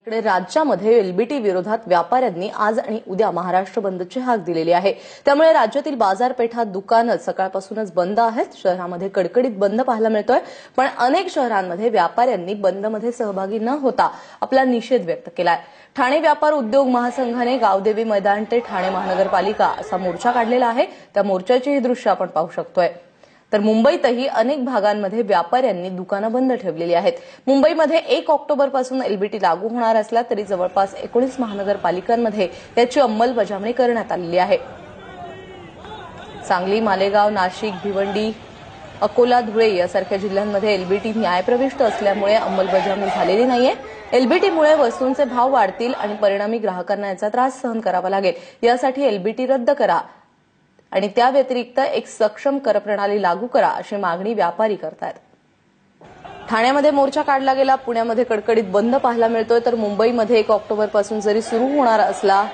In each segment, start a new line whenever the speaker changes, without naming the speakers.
इकडे राज्यामध्ये एलबीटी विरोधात व्यापाऱ्यांनी आज आणि उद्या महाराष्ट्र बंदची हाक दिलेली आहे। त्यामुळे राज्यातील बाजारपेठा, दुकानं सकाळपासूनच बंद आहेत। शहरामध्ये कडकडीत बंद पाहायला मिळतोय, पण अनेक शहरांमध्ये व्यापाऱ्यांनी बंदमध्ये सहभागी न होता आपला निषेध व्यक्त केलाय। ठाणे व्यापार उद्योग महासंघाने गावदेवी मैदान ते ठाणे महानगरपालिका असा मोर्चा काढलेला आहे। त्या मोर्चाची ही दृश्य आपण पाहू शकतोय। तर मुंबईतही अनेक भागांमध्ये व्यापाऱ्यांनी दुकानं बंद ठेवलेली आहेत। मुंबईमध्ये 1 ऑक्टोबरपासून एलबीटी लागू होणार असला तरी जवळपास 19 महानगरपालिकांमध्ये याची अंमलबजावणी करण्यात आलेली आहे। सांगली, मालेगाव, नाशिक, भिवंडी, अकोला, धुळे यासारख्या जिल्ह्यांमध्ये एलबीटी न्यायप्रविष्ट असल्यामुळे अंमलबजावणी झालेली नाहीये। एलबीटीमुळे वस्तूंचे भाव वाढतील आणि परिणामी ग्राहकांना याचा त्रास सहन करावा लागेल। यासाठी एलबीटी रद्द करा आणि त्या व्यतिरिक्त एक सक्षम करप्रणाली लागू करा अशी मागणी व्यापारी करतात। ठाण्यामध्ये मोर्चा काढला गेला, पुण्यामध्ये कडकडीत बंद पाहायला मिळतोय, तर मुंबईमध्ये 1 ऑक्टोबरपासून जरी सुरू होणार असला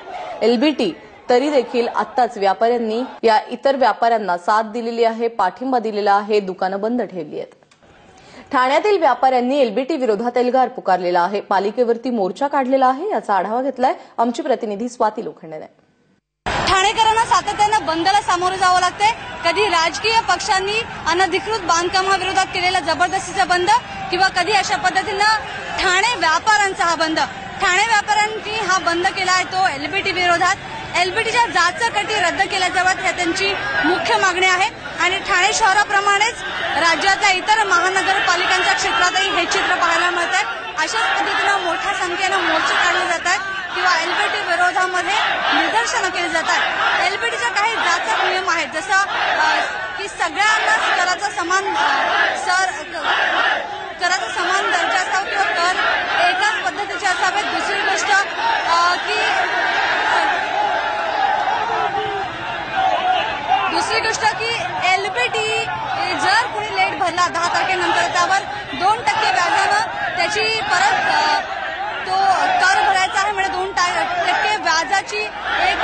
एलबीटी तरी देखील आत्ताच व्यापाऱ्यांनी या इतर व्यापाऱ्यांना साथ दिलेली आहे, पाठिंबा दिलेला आहे, दुकानं बंद ठेवली आहेत। ठाण्यातील व्यापाऱ्यांनी एलबीटी विरोधात एल्गार पुकारलेला आहे, पालिकेवरती मोर्चा काढलेला आहे। याचा आढावा घेतलाय आमची प्रतिनिधी स्वाती लोखंडेने।
ठाणेकरांना सातत्यानं बंदला सामोरं जावं लागतंय। कधी राजकीय पक्षांनी अनधिकृत बांधकामाविरोधात केलेला जबरदस्तीचा बंद किंवा कधी अशा पद्धतीनं ठाणे व्यापाऱ्यांचा हा बंद। ठाणे व्यापाऱ्यांनी हा बंद केला आहे तो एलबीटी विरोधात। एलबीटीच्या जाचक अटी रद्द केल्या जाव्यात हे त्यांची मुख्य मागणी आहे आणि ठाणे शहराप्रमाणेच राज्यातल्या इतर महानगरपालिकांच्या क्षेत्रातही हे चित्र पाहायला मिळत आहे। अशाच पद्धतीनं मोठ्या संख्येनं मोर्चे काढले जात आहेत किंवा एलबीटी विरोधामध्ये निदर्शनं केली जातात। एलबीटीच्या काही जाचक नियम आहेत, जसं की सगळ्यांना कराचा समान दर्जा असावा किंवा कर एकाच पद्धतीचे असावेत। दुसरी गोष्ट की एलबीटी जर कोणी लेट भरला 10 तारखेनंतर त्यावर 2% व्याजानं त्याची परत तो कर भरायचा आहे। म्हणजे 2% व्याजाची एक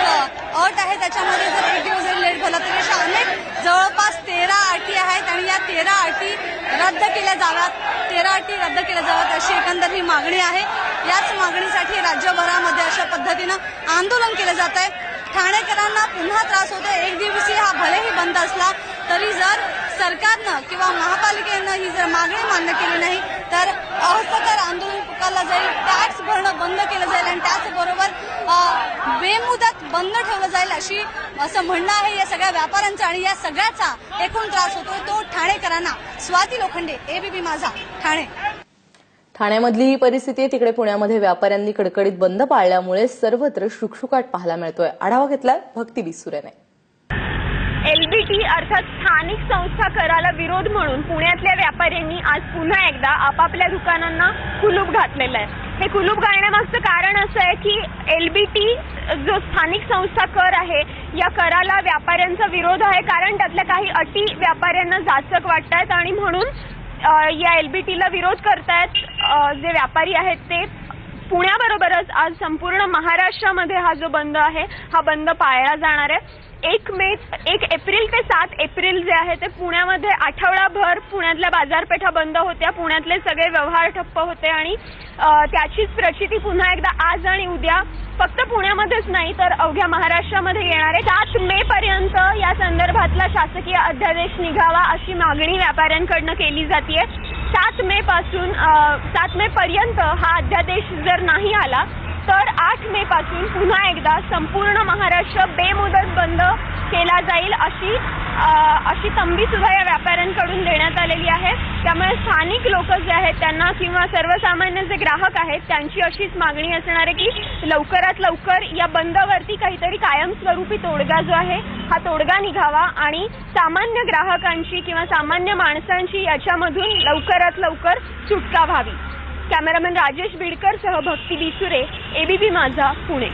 अट आहे, त्याच्यामध्ये जर 1 दिवस जरी लेट भरला तरी अशा अनेक जवळपास 13 अटी आहेत आणि या 13 अटी रद्द केल्या जाव्यात अशी एकंदर ही मागणी आहे। याच मागणीसाठी राज्यभरामध्ये अशा पद्धतीनं आंदोलन केलं जात आहे। ठाणेकरांना पुन्हा त्रास होतोय। 1 दिवसीय हा भलेही बंद असला तरी जर सरकारनं किंवा महापालिकेनं ही जर मागणी मान्य केली नाही तर असहकार आंदोलन पुकारलं जाईल, टॅक्स भरणं बंद केलं जाईल आणि त्याचबरोबर बेमुदत बंद ठेवलं जाईल असं म्हणणं आहे या सगळ्या व्यापाऱ्यांचं। आणि या सगळ्याचा एकूण त्रास होतोय तो ठाणेकरांना। स्वाती लोखंडे, एबीपी माझा, ठाणे।
ठाण्यामधली ही परिस्थिती आहे। तिकडे पुण्यामध्ये व्यापाऱ्यांनी कडकडीत बंद पाळल्यामुळे सर्वत्र शुकशुकाट पाहायला मिळतोय। आढावा घेतलाय भक्ती बिसुरेने।
एलबीटी अर्थात स्थानिक संस्था कराला विरोध म्हणून पुण्यातल्या व्यापाऱ्यांनी आज पुन्हा एकदा आपापल्या दुकानांना कुलूप घातलेलं आहे। हे कुलूप घालण्यामागचं कारण असं आहे की एलबीटी जो स्थानिक संस्था कर आहे या कराला व्यापाऱ्यांचा विरोध आहे, कारण त्यातल्या काही अटी व्यापाऱ्यांना जाचक वाटतात आणि म्हणून या एलबीटीला विरोध करतायत जे व्यापारी आहेत ते। पुण्याबरोबरच आज संपूर्ण महाराष्ट्रामध्ये हा जो बंद आहे हा बंद पाळला जाणार आहे। 1 एप्रिल ते 7 एप्रिल जे आहे ते पुण्यामध्ये आठवडाभर पुण्यातल्या बाजारपेठा बंद होत्या, पुण्यातले सगळे व्यवहार ठप्प होते आणि त्याचीच प्रचिती पुन्हा एकदा आज आणि उद्या फक्त पुण्यामध्येच नाही तर अवघ्या महाराष्ट्रामध्ये येणार आहे। 7 मे पर्यंत या संदर्भातला शासकीय अध्यादेश निघावा अशी मागणी व्यापाऱ्यांकडून केली जाते। 7 मे पर्यंत हा अध्यादेश जर नाही आला तर 8 मे पासून पुन्हा एकदा संपूर्ण महाराष्ट्र बेमुदत बंद केला जाईल अशी तंबी सुद्धा या व्यापाऱ्यांकडून देण्यात आलेली आहे। त्यामुळे स्थानिक लोक जे आहेत त्यांना किंवा सर्वसामान्य जे ग्राहक आहेत त्यांची अशीच मागणी असणार आहे की लवकरात लवकर या बंदवरती काहीतरी कायमस्वरूपी तोडगा जो आहे हा तोडगा निघावा आणि सामान्य ग्राहकांची किंवा सामान्य माणसांची याच्यामधून लवकरात लवकर सुटका व्हावी। कॅमेरामॅन राजेश बिडकर सह भक्ती बिसुरे, एबीपी माझा, पुणे।